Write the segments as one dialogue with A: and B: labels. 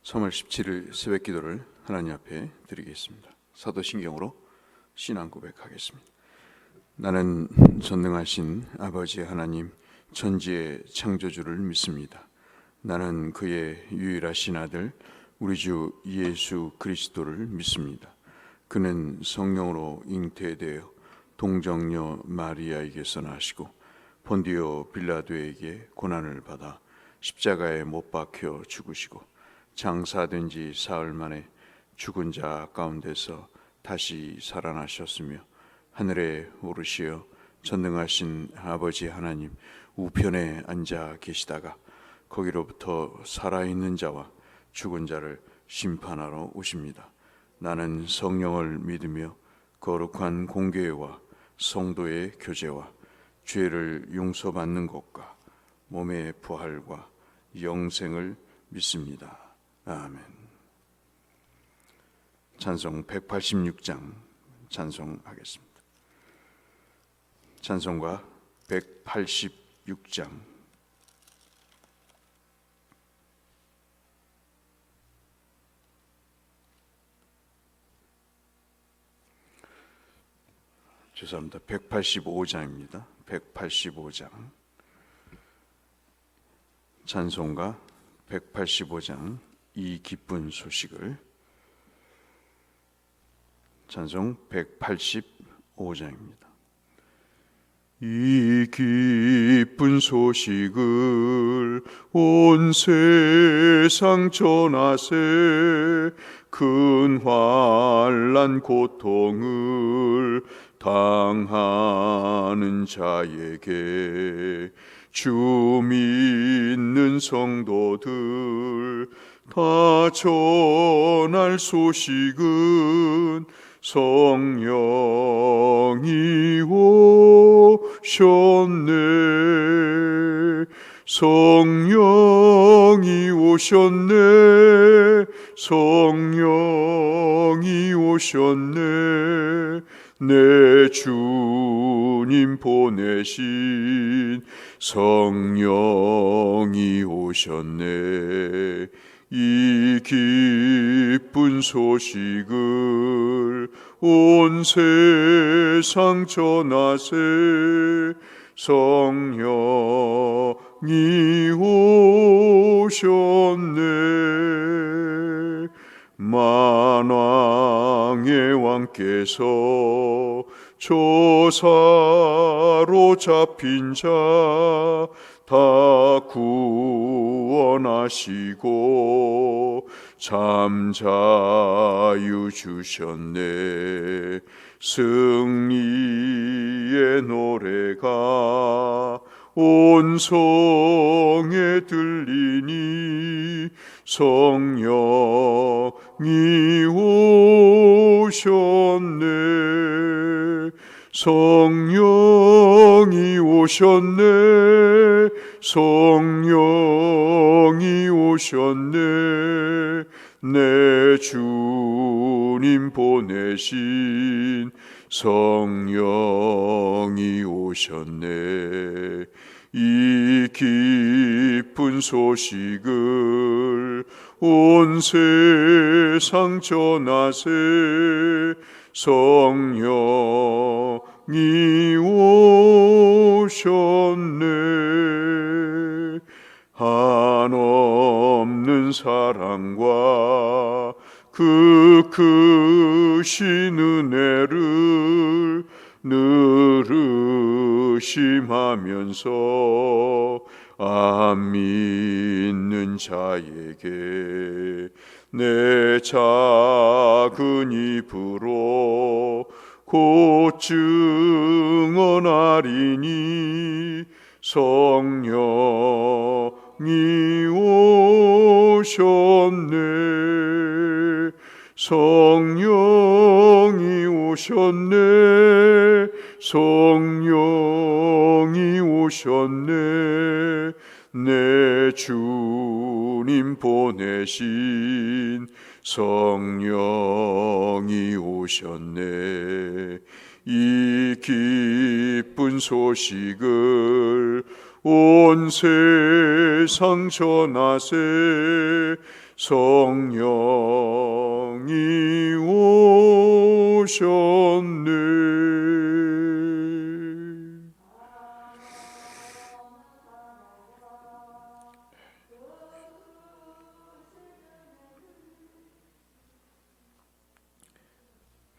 A: 3월 17일 새벽 기도를 하나님 앞에 드리겠습니다. 사도신경으로 신앙 고백하겠습니다. 나는 전능하신 아버지 하나님 천지의 창조주를 믿습니다. 나는 그의 유일하신 아들 우리 주 예수 그리스도를 믿습니다. 그는 성령으로 잉태되어 동정녀 마리아에게서 나시고 본디오 빌라도에게 고난을 받아 십자가에 못 박혀 죽으시고 장사된 지 사흘 만에 죽은 자 가운데서 다시 살아나셨으며 하늘에 오르시어 전능하신 아버지 하나님 우편에 앉아 계시다가 거기로부터 살아있는 자와 죽은 자를 심판하러 오십니다. 나는 성령을 믿으며 거룩한 공교회와 성도의 교제와 죄를 용서받는 것과 몸의 부활과 영생을 믿습니다. 아멘. 찬송 186장 찬송하겠습니다. 찬송가 186장. 죄송합니다. 185장입니다. 185장. 찬송가 185장 이 기쁜 소식을. 찬송 185장입니다. 이 기쁜 소식을 온 세상 전하세. 큰 환난 고통을 당하는 자에게 주 믿는 성도들 다 전할 소식은 성령이 오셨네. 성령이 오셨네. 성령이 오셨네. 내 주님 보내신 성령이 오셨네. 이 기쁜 소식을 온 세상 전하세. 성령이 오셨네. 만왕의 왕께서 조사로 잡힌 자 다 구원하시고 잠자유 주셨네. 승리의 노래가 온 성에 들리니 성령이 오셨네. 성령이 오셨네. 성령이 오셨네. 내 주님 보내신 성령이 오셨네. 이 기쁜 소식을 온 세상 전하세. 성령이 오셨네. 한없는 사랑과 그 크신 은혜를 늘 의심하면서 안 믿는 자에게 내 작은 입으로 곧 증언하리니 성령이 오셨네. 성령이 오셨네. 성령이 오셨네. 내 주님 보내신 성령이 오셨네. 이 기쁜 소식을 온 세상 전하세. 성령이 오셨네.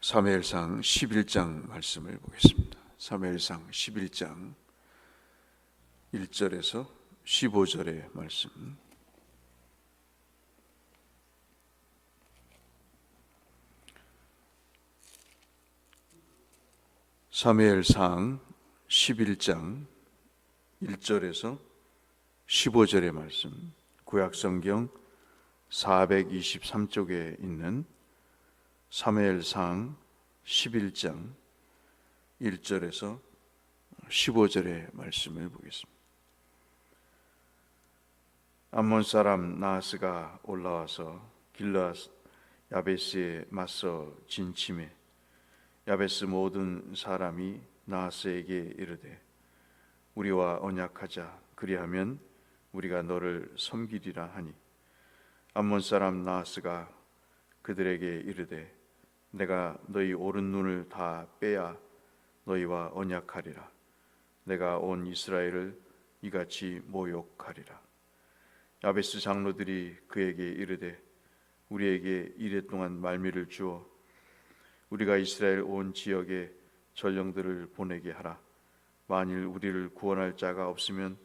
A: 사무엘상 11장 말씀을 보겠습니다. 사무엘상 11장 1절에서 15절의 말씀. 사무엘상 11장 1절에서 15절의 말씀, 구약성경 423쪽에 있는 사무엘상 11장 1절에서 15절의 말씀을 보겠습니다. 암몬 사람 나하스가 올라와서 길르앗 야베스에 맞서 진침해 야베스 모든 사람이 나하스에게 이르되 우리와 언약하자, 그리하면 우리가 너를 섬기리라 하니, 암몬 사람 나하스가 그들에게 이르되 내가 너희 오른 눈을 다 빼야 너희와 언약하리라. 내가 온 이스라엘을 이같이 모욕하리라. 야베스 장로들이 그에게 이르되 우리에게 이랫동안 말미를 주어 우리가 이스라엘 온 지역에 전령들을 보내게 하라. 만일 우리를 구원할 자가 없으면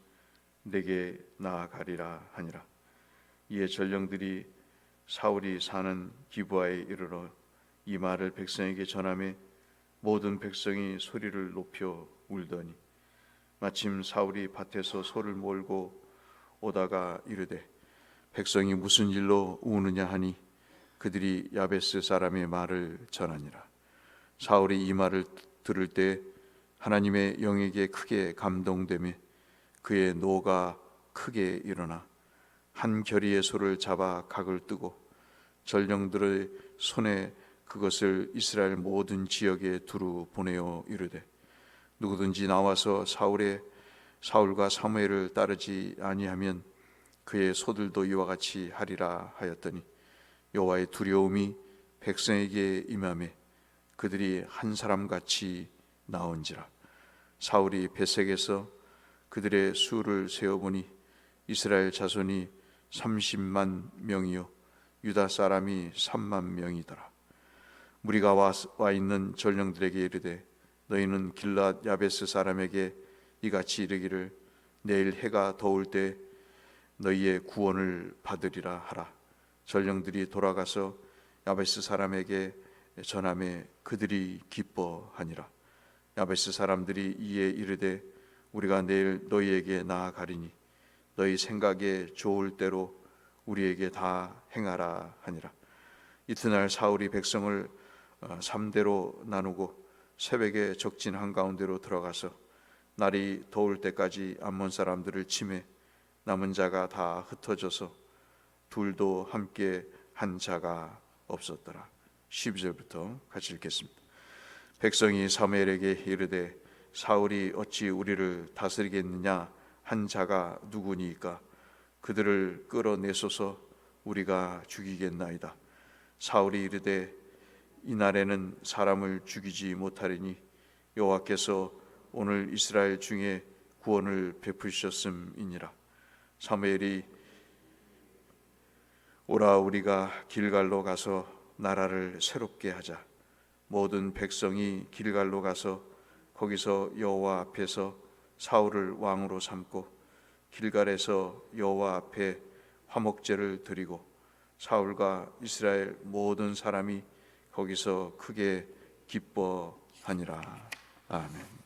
A: 내게 나아가리라 하니라. 이에 전령들이 사울이 사는 기브아에 이르러 이 말을 백성에게 전하매 모든 백성이 소리를 높여 울더니, 마침 사울이 밭에서 소를 몰고 오다가 이르되 백성이 무슨 일로 우느냐 하니 그들이 야베스 사람의 말을 전하니라. 사울이 이 말을 들을 때 하나님의 영에게 크게 감동되며 그의 노가 크게 일어나 한 겨리의 소를 잡아 각을 뜨고 전령들의 손에 그것을 이스라엘 모든 지역에 두루 보내어 이르되 누구든지 나와서 사울과 사무엘을 따르지 아니하면 그의 소들도 이와 같이 하리라 하였더니, 여호와의 두려움이 백성에게 임하매 그들이 한 사람같이 나온지라. 사울이 베색에서 그들의 수를 세어보니 이스라엘 자손이 30만 명이요 유다 사람이 3만 명이더라. 무리가 와 있는 전령들에게 이르되 너희는 길르앗 야베스 사람에게 이같이 이르기를 내일 해가 더울 때 너희의 구원을 받으리라 하라. 전령들이 돌아가서 야베스 사람에게 전하매 그들이 기뻐하니라. 야베스 사람들이 이에 이르되 우리가 내일 너희에게 나아가리니 너희 생각에 좋을 대로 우리에게 다 행하라 하니라. 이튿날 사울이 백성을 3대로 나누고 새벽에 적진 한가운데로 들어가서 날이 더울 때까지 암몬 사람들을 치매 남은 자가 다 흩어져서 둘도 함께 한 자가 없었더라. 12절부터 같이 읽겠습니다. 백성이 사무엘에게 이르되 사울이 어찌 우리를 다스리겠느냐 한 자가 누구니까 그들을 끌어내소서 우리가 죽이겠나이다. 사울이 이르되 이날에는 사람을 죽이지 못하리니 여호와께서 오늘 이스라엘 중에 구원을 베푸셨음이니라. 사무엘이 오라 우리가 길갈로 가서 나라를 새롭게 하자. 모든 백성이 길갈로 가서 거기서 여호와 앞에서 사울을 왕으로 삼고 길갈에서 여호와 앞에 화목제를 드리고 사울과 이스라엘 모든 사람이 거기서 크게 기뻐하니라. 아멘.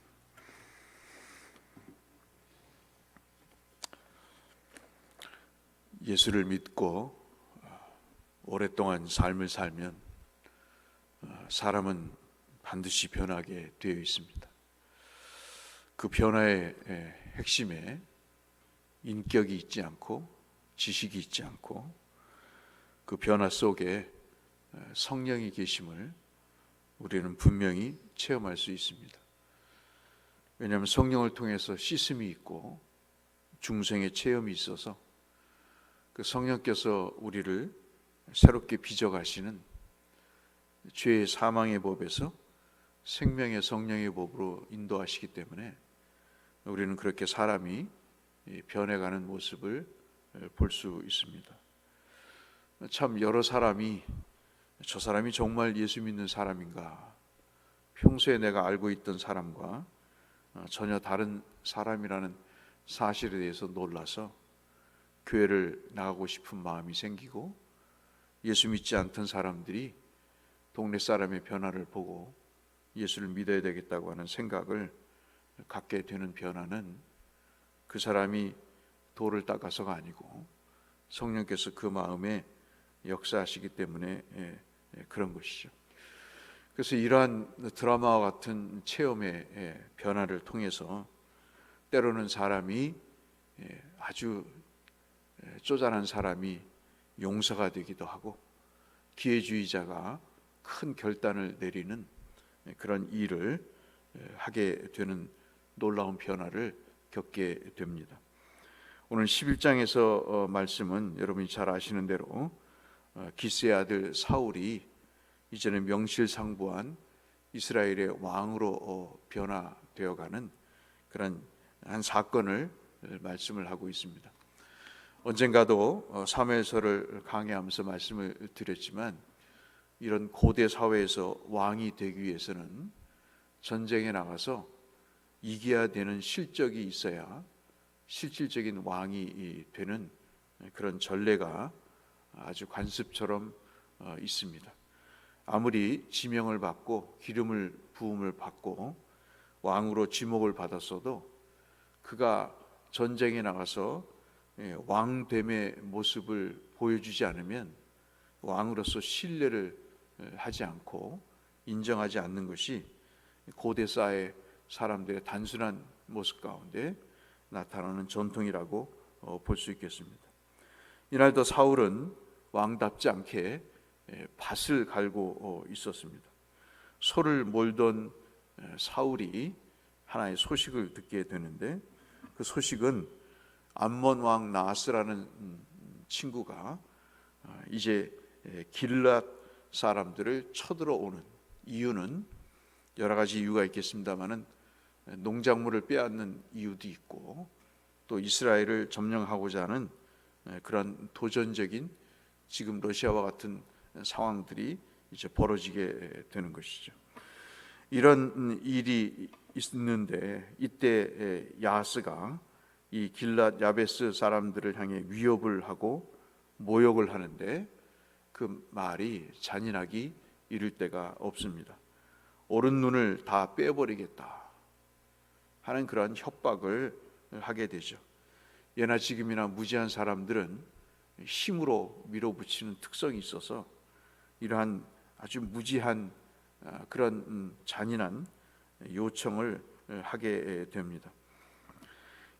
A: 예수를 믿고 오랫동안 삶을 살면 사람은 반드시 변하게 되어 있습니다. 그 변화의 핵심에 인격이 있지 않고 지식이 있지 않고 그 변화 속에 성령이 계심을 우리는 분명히 체험할 수 있습니다. 왜냐하면 성령을 통해서 씻음이 있고 중생의 체험이 있어서 그 성령께서 우리를 새롭게 빚어가시는 죄의 사망의 법에서 생명의 성령의 법으로 인도하시기 때문에 우리는 그렇게 사람이 변해가는 모습을 볼 수 있습니다. 참 여러 사람이 저 사람이 정말 예수 믿는 사람인가, 평소에 내가 알고 있던 사람과 전혀 다른 사람이라는 사실에 대해서 놀라서 교회를 나가고 싶은 마음이 생기고, 예수 믿지 않던 사람들이 동네 사람의 변화를 보고 예수를 믿어야 되겠다고 하는 생각을 갖게 되는 변화는 그 사람이 돌을 닦아서가 아니고 성령께서 그 마음에 역사하시기 때문에 그런 것이죠. 그래서 이러한 드라마와 같은 체험의 변화를 통해서 때로는 사람이 아주 쪼잔한 사람이 용서가 되기도 하고, 기회주의자가 큰 결단을 내리는 그런 일을 하게 되는 놀라운 변화를 겪게 됩니다. 오늘 11장에서 말씀은 여러분이 잘 아시는 대로 기스의 아들 사울이 이제는 명실상부한 이스라엘의 왕으로 변화되어가는 그런 한 사건을 말씀을 하고 있습니다. 언젠가도 사무엘서를 강의하면서 말씀을 드렸지만, 이런 고대 사회에서 왕이 되기 위해서는 전쟁에 나가서 이겨야 되는 실적이 있어야 실질적인 왕이 되는 그런 전례가 아주 관습처럼 있습니다. 아무리 지명을 받고 기름을 부음을 받고 왕으로 지목을 받았어도 그가 전쟁에 나가서 왕됨의 모습을 보여주지 않으면 왕으로서 신뢰를 하지 않고 인정하지 않는 것이 고대 사회 사람들의 단순한 모습 가운데 나타나는 전통이라고 볼 수 있겠습니다. 이날도 사울은 왕답지 않게 밭을 갈고 있었습니다. 소를 몰던 사울이 하나의 소식을 듣게 되는데, 그 소식은 암몬 왕 나하스라는 친구가 이제 길랏 사람들을 쳐들어오는 이유는 여러 가지 이유가 있겠습니다만은, 농작물을 빼앗는 이유도 있고, 또 이스라엘을 점령하고자 하는 그런 도전적인 지금 러시아와 같은 상황들이 이제 벌어지게 되는 것이죠. 이런 일이 있는데, 이때 야하스가 이 길랏 야베스 사람들을 향해 위협을 하고 모욕을 하는데, 그 말이 잔인하기 이를 데가 없습니다. 오른 눈을 다 빼버리겠다 하는 그런 협박을 하게 되죠. 예나 지금이나 무지한 사람들은 힘으로 밀어붙이는 특성이 있어서 이러한 아주 무지한 그런 잔인한 요청을 하게 됩니다.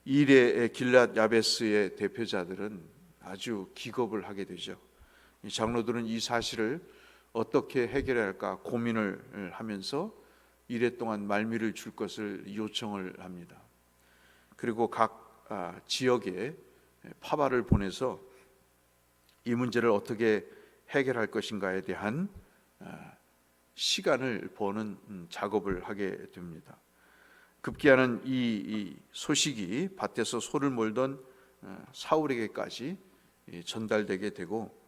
A: 이 일에 길랏 야베스의 대표자들은 아주 기겁을 하게 되죠. 장로들은 이 사실을 어떻게 해결해야 할까 고민을 하면서 이래 동안 말미를 줄 것을 요청을 합니다. 그리고 각 지역에 파바를 보내서 이 문제를 어떻게 해결할 것인가에 대한 시간을 버는 작업을 하게 됩니다. 급기야는 이 소식이 밭에서 소를 몰던 사울에게까지 전달되게 되고,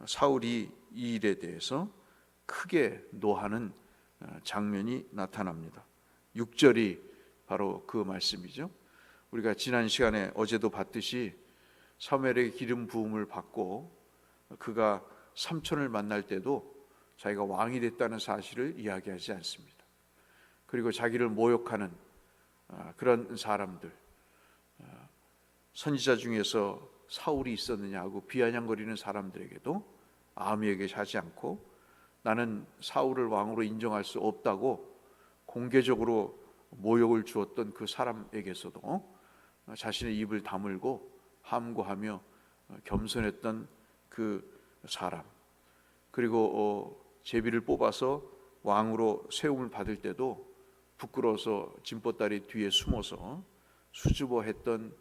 A: 사울이 이 일에 대해서 크게 노하는 장면이 나타납니다. 6절이 바로 그 말씀이죠. 우리가 지난 시간에 어제도 봤듯이 사무엘에게 기름 부음을 받고 그가 삼촌을 만날 때도 자기가 왕이 됐다는 사실을 이야기하지 않습니다. 그리고 자기를 모욕하는 그런 사람들, 선지자 중에서 사울이 있었느냐고 비아냥거리는 사람들에게도 아무 얘기하지 않고, 나는 사울을 왕으로 인정할 수 없다고 공개적으로 모욕을 주었던 그 사람에게서도 자신의 입을 다물고 함구하며 겸손했던 그 사람, 그리고 제비를 뽑아서 왕으로 세움을 받을 때도 부끄러워서 짐보따리 뒤에 숨어서 수줍어했던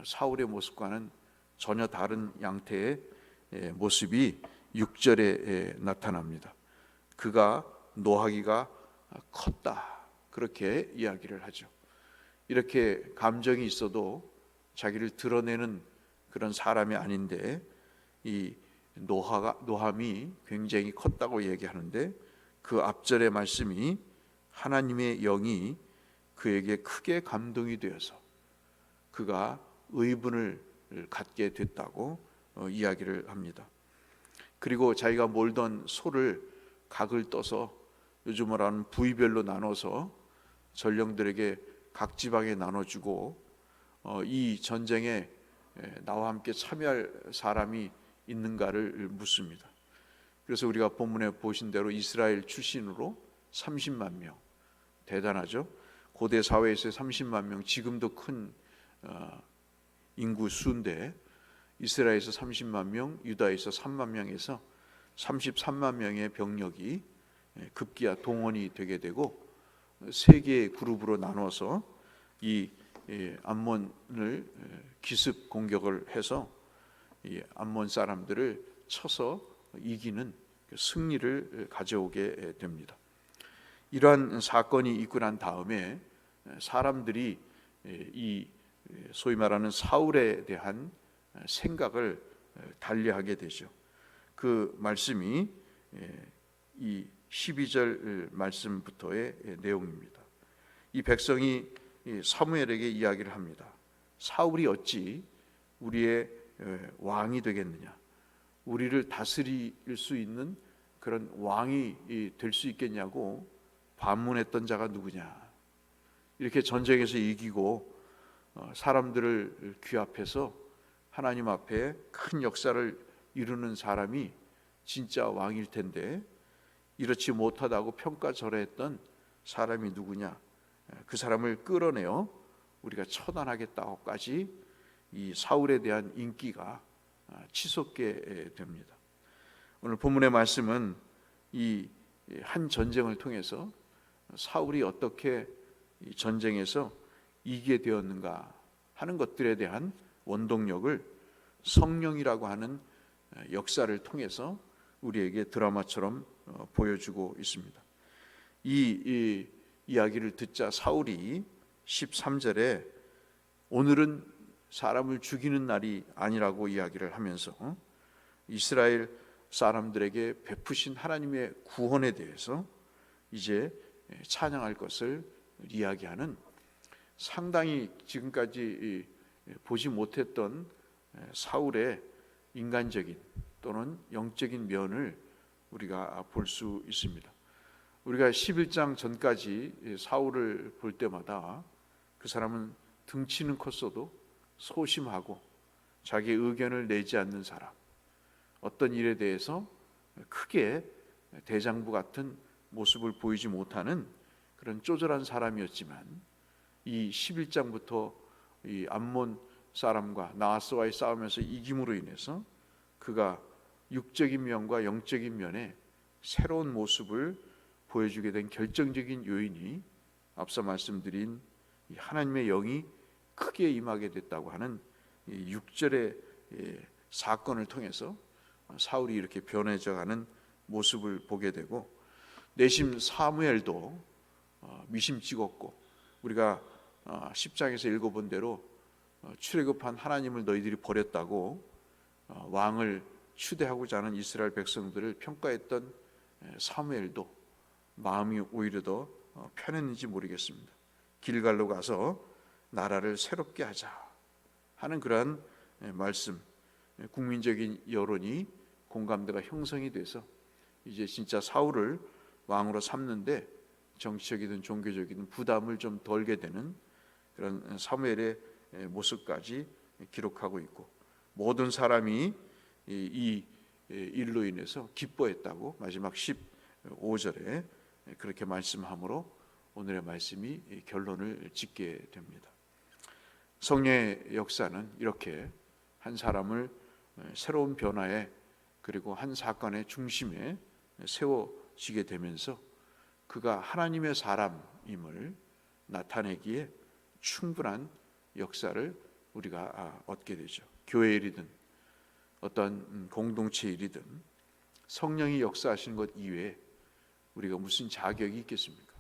A: 사울의 모습과는 전혀 다른 양태의 모습이 6절에 나타납니다. 그가 노하기가 컸다, 그렇게 이야기를 하죠. 이렇게 감정이 있어도 자기를 드러내는 그런 사람이 아닌데 이 노함이 굉장히 컸다고 얘기하는데, 그 앞절의 말씀이 하나님의 영이 그에게 크게 감동이 되어서 그가 의분을 갖게 됐다고 이야기를 합니다. 그리고 자기가 몰던 소를 각을 떠서 요즘 말하는 부위별로 나눠서 전령들에게 각 지방에 나눠주고 이 전쟁에 나와 함께 참여할 사람이 있는가를 묻습니다. 그래서 우리가 본문에 보신 대로 이스라엘 출신으로 30만 명, 대단하죠. 고대 사회에서 30만 명, 지금도 큰 인구 수인데 이스라엘에서 30만 명, 유다에서 3만 명에서 33만 명의 병력이 급기야 동원이 되게 되고 세 개의 그룹으로 나눠서 이 암몬을 기습 공격을 해서 이 암몬 사람들을 쳐서 이기는 승리를 가져오게 됩니다. 이러한 사건이 있고 난 다음에 사람들이 이 소위 말하는 사울에 대한 생각을 달리하게 되죠. 그 말씀이 이 12절 말씀부터의 내용입니다. 이 백성이 사무엘에게 이야기를 합니다. 사울이 어찌 우리의 왕이 되겠느냐, 우리를 다스릴 수 있는 그런 왕이 될 수 있겠냐고 반문했던 자가 누구냐. 이렇게 전쟁에서 이기고 사람들을 귀합해서 하나님 앞에 큰 역사를 이루는 사람이 진짜 왕일 텐데 이렇지 못하다고 평가절하했던 사람이 누구냐. 그 사람을 끌어내어 우리가 처단하겠다고까지 이 사울에 대한 인기가 치솟게 됩니다. 오늘 본문의 말씀은 이 한 전쟁을 통해서 사울이 어떻게 이 전쟁에서 이기게 되었는가 하는 것들에 대한 원동력을 성령이라고 하는 역사를 통해서 우리에게 드라마처럼 보여주고 있습니다. 이 이야기를 듣자 사울이 13절에 오늘은 사람을 죽이는 날이 아니라고 이야기를 하면서 이스라엘 사람들에게 베푸신 하나님의 구원에 대해서 이제 찬양할 것을 이야기하는, 상당히 지금까지 보지 못했던 사울의 인간적인 또는 영적인 면을 우리가 볼 수 있습니다. 우리가 11장 전까지 사울을 볼 때마다 그 사람은 등치는 컸어도 소심하고 자기 의견을 내지 않는 사람, 어떤 일에 대해서 크게 대장부 같은 모습을 보이지 못하는 그런 쪼절한 사람이었지만 이 11장부터 이 암몬 사람과 나하스와의 싸움에서 이김으로 인해서 그가 육적인 면과 영적인 면에 새로운 모습을 보여주게 된 결정적인 요인이 앞서 말씀드린 이 하나님의 영이 크게 임하게 됐다고 하는 이 6절의 사건을 통해서 사울이 이렇게 변해져가는 모습을 보게 되고, 내심 사무엘도 미심 찍었고 우리가 10장에서 읽어본 대로 출애굽한 하나님을 너희들이 버렸다고 왕을 추대하고자 하는 이스라엘 백성들을 평가했던 사무엘도 마음이 오히려 더 편했는지 모르겠습니다. 길갈로 가서 나라를 새롭게 하자 하는 그러한 말씀, 국민적인 여론이 공감대가 형성이 돼서 이제 진짜 사울을 왕으로 삼는데 정치적이든 종교적이든 부담을 좀 덜게 되는 그런 사무엘의 모습까지 기록하고 있고, 모든 사람이 이 일로 인해서 기뻐했다고 마지막 15절에 그렇게 말씀함으로 오늘의 말씀이 결론을 짓게 됩니다. 성령의 역사는 이렇게 한 사람을 새로운 변화에, 그리고 한 사건의 중심에 세워지게 되면서 그가 하나님의 사람임을 나타내기에 충분한 역사를 우리가 얻게 되죠. 교회 일이든 어떤 공동체 일이든 성령이 역사하시는 것 이외에 우리가 무슨 자격이 있겠습니까?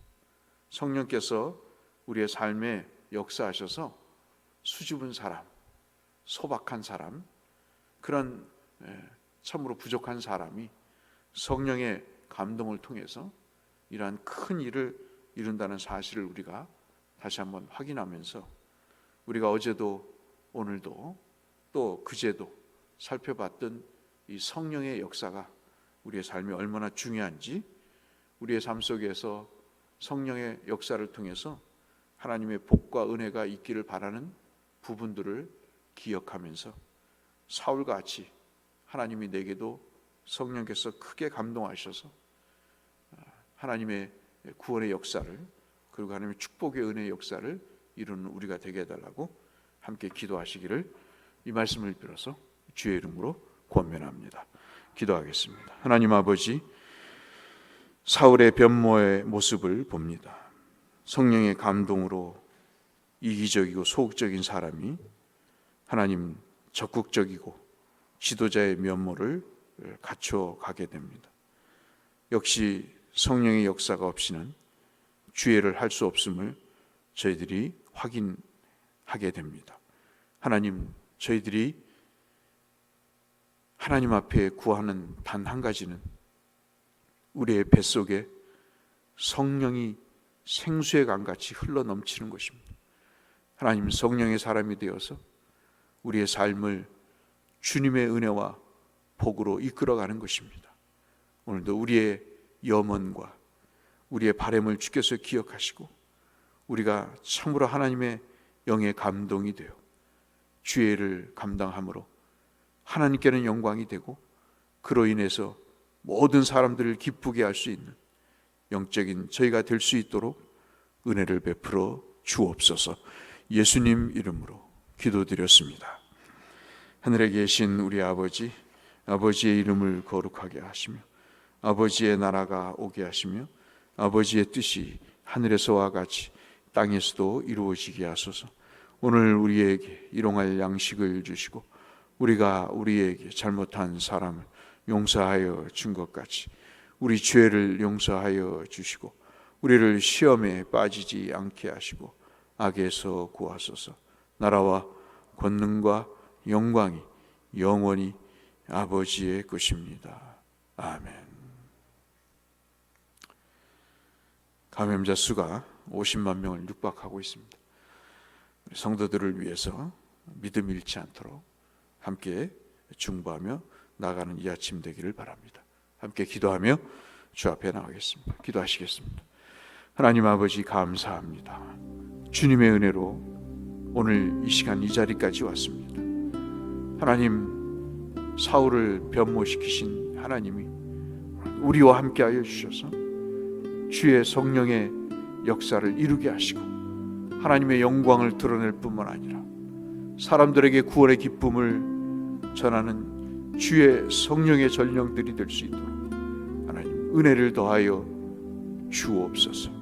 A: 성령께서 우리의 삶에 역사하셔서 수줍은 사람, 소박한 사람, 그런 참으로 부족한 사람이 성령의 감동을 통해서 이러한 큰 일을 이룬다는 사실을 우리가 다시 한번 확인하면서 우리가 어제도 오늘도 또 그제도 살펴봤던 이 성령의 역사가 우리의 삶에 얼마나 중요한지, 우리의 삶 속에서 성령의 역사를 통해서 하나님의 복과 은혜가 있기를 바라는 부분들을 기억하면서 사울같이 하나님이 내게도 성령께서 크게 감동하셔서 하나님의 구원의 역사를, 그리고 하나님의 축복의 은혜의 역사를 이루는 우리가 되게 해달라고 함께 기도하시기를 이 말씀을 빌어서 주의 이름으로 권면합니다. 기도하겠습니다. 하나님 아버지, 사울의 변모의 모습을 봅니다. 성령의 감동으로 이기적이고 소극적인 사람이 하나님 적극적이고 지도자의 면모를 갖춰가게 됩니다. 역시 성령의 역사가 없이는 주의를 할 수 없음을 저희들이 확인하게 됩니다. 하나님, 저희들이 하나님 앞에 구하는 단 한 가지는 우리의 뱃속에 성령이 생수의 강같이 흘러 넘치는 것입니다. 하나님, 성령의 사람이 되어서 우리의 삶을 주님의 은혜와 복으로 이끌어가는 것입니다. 오늘도 우리의 염원과 우리의 바람을 주께서 기억하시고 우리가 참으로 하나님의 영의 감동이 되어 주의 일을 감당함으로 하나님께는 영광이 되고 그로 인해서 모든 사람들을 기쁘게 할 수 있는 영적인 저희가 될 수 있도록 은혜를 베풀어 주옵소서. 예수님 이름으로 기도드렸습니다. 하늘에 계신 우리 아버지, 아버지의 이름을 거룩하게 하시며 아버지의 나라가 오게 하시며 아버지의 뜻이 하늘에서와 같이 땅에서도 이루어지게 하소서. 오늘 우리에게 일용할 양식을 주시고 우리가 우리에게 잘못한 사람을 용서하여 준 것 같이 우리 죄를 용서하여 주시고 우리를 시험에 빠지지 않게 하시고 악에서 구하소서. 나라와 권능과 영광이 영원히 아버지의 것입니다. 아멘. 감염자 수가 50만 명을 육박하고 있습니다. 성도들을 위해서 믿음 잃지 않도록 함께 중보하며 나가는 이 아침 되기를 바랍니다. 함께 기도하며 주 앞에 나가겠습니다. 기도하시겠습니다. 하나님 아버지, 감사합니다. 주님의 은혜로 오늘 이 시간 이 자리까지 왔습니다. 하나님, 사울을 변모시키신 하나님이 우리와 함께하여 주셔서 주의 성령의 역사를 이루게 하시고 하나님의 영광을 드러낼 뿐만 아니라 사람들에게 구원의 기쁨을 전하는 주의 성령의 전령들이 될 수 있도록 하나님 은혜를 더하여 주옵소서.